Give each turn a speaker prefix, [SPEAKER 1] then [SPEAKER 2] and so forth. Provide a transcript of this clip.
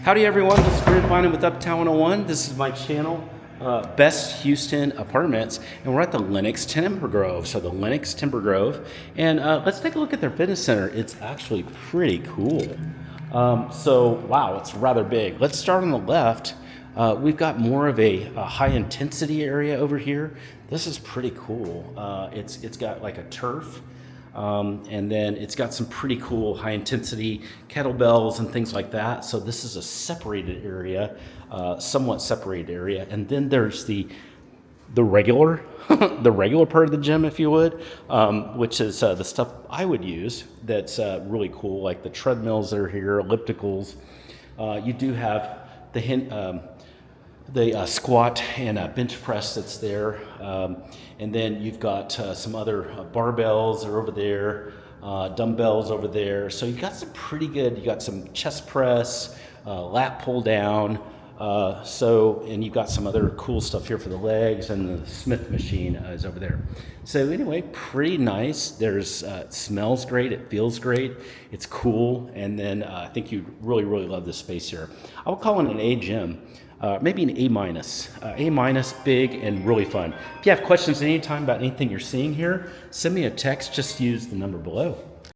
[SPEAKER 1] Howdy everyone, this is Grant Bynum with Uptown 101. This is my channel, Best Houston Apartments, and we're at the Lenox Timbergrove. So the Lenox Timbergrove, and let's take a look at their fitness center. It's actually pretty cool. Wow, it's rather big. Let's start on the left. We've got more of a high intensity area over here. This is pretty cool. It's got like a turf. And then it's got some pretty cool high intensity kettlebells and things like that. So this is a separated area, somewhat separated area. And then there's the regular, the regular part of the gym, if you would, which is the stuff I would use. That's really cool, like the treadmills that are here, ellipticals. You do have the squat and bench press that's there. And then you've got some other barbells are over there, dumbbells over there. So you've got some pretty good, you got some chest press, lat pull down. And you've got some other cool stuff here for the legs, and the Smith machine is over there. So anyway, pretty nice. There's, it smells great. It feels great. It's cool. And then I think you'd really, really love this space here. I would call it an A gym. Maybe an A minus. A minus, big and really fun. If you have questions anytime about anything you're seeing here, send me a text. Just use the number below.